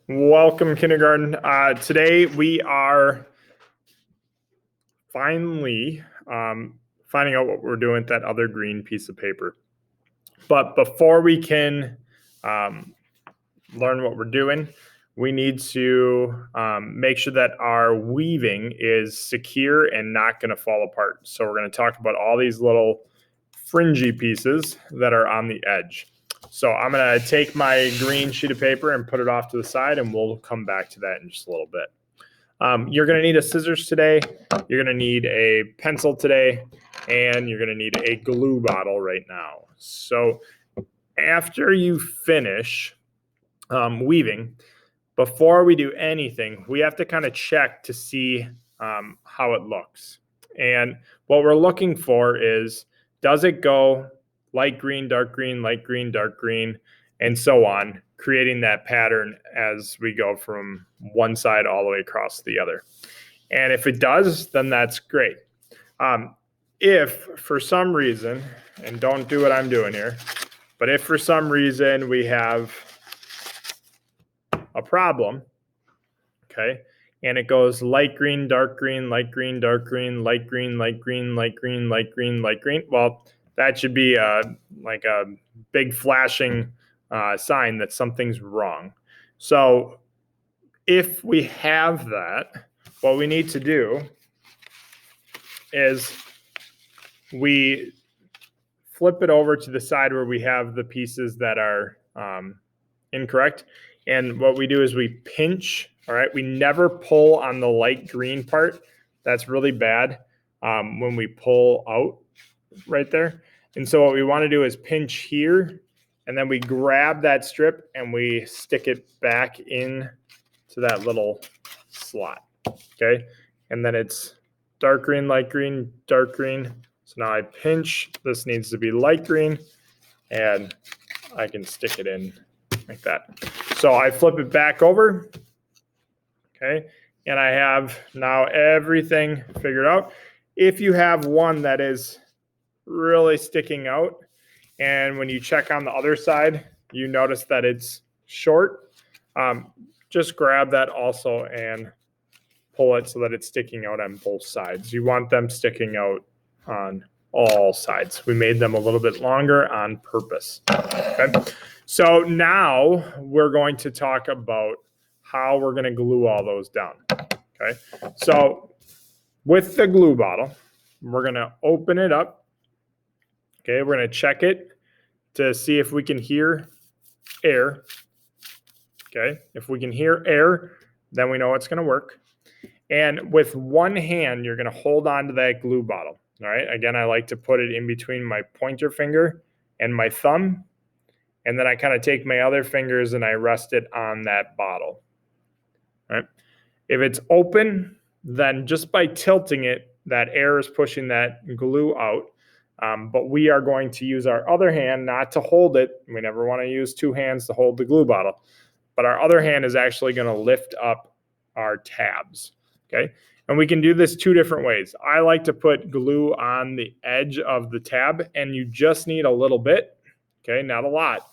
Welcome, kindergarten. Today we are finally finding out what we're doing with that other green piece of paper. But before we can learn what we're doing, we need to make sure that our weaving is secure and not going to fall apart. So we're going to talk about all these little fringy pieces that are on the edge. So I'm going to take my green sheet of paper and put it off to the side, and we'll come back to that in just a little bit. You're going to need a scissors today. You're going to need a pencil today, and you're going to need a glue bottle right now. So after you finish weaving, before we do anything, we have to kind of check to see how it looks. And what we're looking for is, does it go light green, dark green, light green, dark green, and so on, creating that pattern as we go from one side all the way across the other. And if it does, then that's great. If for some reason, and don't do what I'm doing here, but if for some reason we have a problem, okay, and it goes light green, dark green, light green, dark green, light green, light green, light green, light green, light green, well, that should be like a big flashing sign that something's wrong. So if we have that, what we need to do is we flip it over to the side where we have the pieces that are incorrect. And what we do is we pinch, all right? We never pull on the light green part. That's really bad when we pull out right there. And so what we want to do is pinch here, and then we grab that strip and we stick it back in to that little slot, okay? And then it's dark green, light green, dark green. So now I pinch, this needs to be light green, and I can stick it in like that. So I flip it back over, okay? And I have now everything figured out. If you have one that is really sticking out, and when you check on the other side, you notice that it's short, just grab that also and pull it so that it's sticking out on both sides. You want them sticking out on all sides. We made them a little bit longer on purpose. Okay. So now we're going to talk about how we're going to glue all those down. Okay. So with the glue bottle, we're going to open it up. Okay. We're going to check it to see if we can hear air. Okay. If we can hear air, then we know it's going to work. And with one hand, you're going to hold on to that glue bottle. All right. Again, I like to put it in between my pointer finger and my thumb. And then I kind of take my other fingers and I rest it on that bottle. All right. If it's open, then just by tilting it, that air is pushing that glue out. But we are going to use our other hand not to hold it. We never want to use two hands to hold the glue bottle. But our other hand is actually going to lift up our tabs. Okay. And we can do this two different ways. I like to put glue on the edge of the tab, and you just need a little bit. Okay. Not a lot.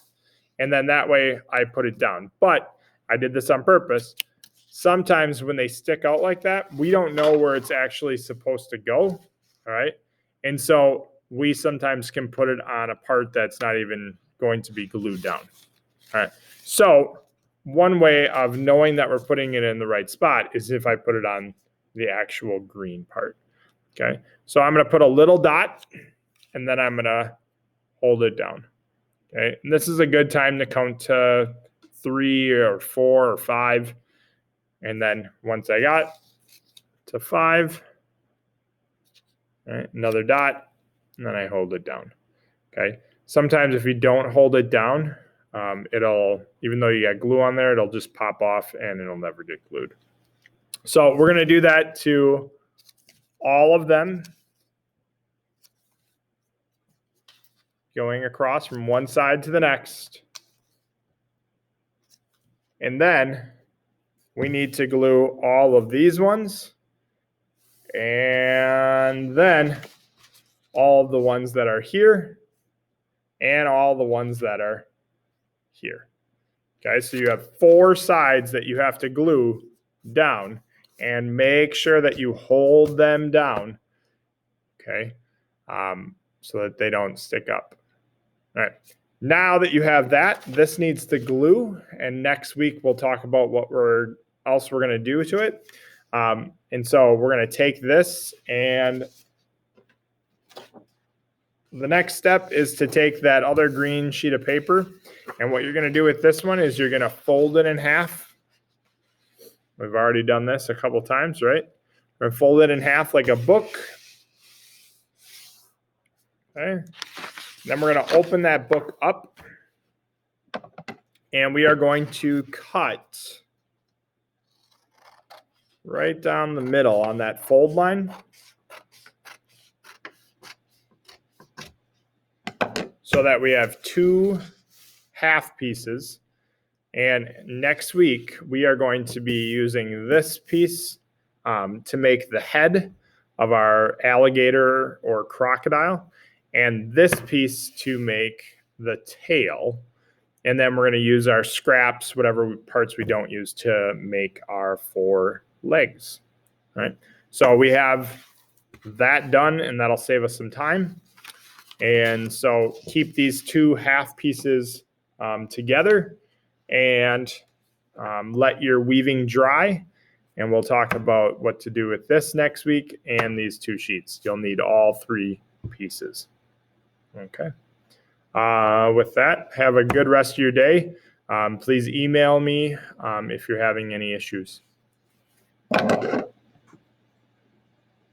And then that way I put it down. But I did this on purpose. Sometimes when they stick out like that, we don't know where it's actually supposed to go. All right. And so we sometimes can put it on a part that's not even going to be glued down. All right. So one way of knowing that we're putting it in the right spot is if I put it on the actual green part. Okay. So I'm going to put a little dot, and then I'm going to hold it down. Okay. And this is a good time to count to 3 or 4 or 5. And then once I got to 5, all right, another dot, and then I hold it down. Okay. Sometimes if you don't hold it down, it'll, even though you got glue on there, it'll just pop off and it'll never get glued. So we're going to do that to all of them, going across from one side to the next. And then we need to glue all of these ones, and then all of the ones that are here, and all the ones that are here. Okay, so you have 4 sides that you have to glue down, and make sure that you hold them down, okay, so that they don't stick up. All right, now that you have that, this needs to glue, and next week we'll talk about what else we're going to do to it. And so we're going to take this, and the next step is to take that other green sheet of paper, and what you're going to do with this one is you're going to fold it in half. We've already done this a couple times, right? We're going to fold it in half like a book. Okay. Then we're going to open that book up, and we are going to cut right down the middle on that fold line, so that we have 2 half pieces. And next week, we are going to be using this piece to make the head of our alligator or crocodile, and this piece to make the tail. And then we're going to use our scraps, whatever parts we don't use, to make our 4 legs. All right. So we have that done, and that'll save us some time. And so keep these 2 half pieces together, and let your weaving dry. And we'll talk about what to do with this next week and these 2 sheets. You'll need all 3 pieces. Okay. With that, have a good rest of your day. Please email me if you're having any issues.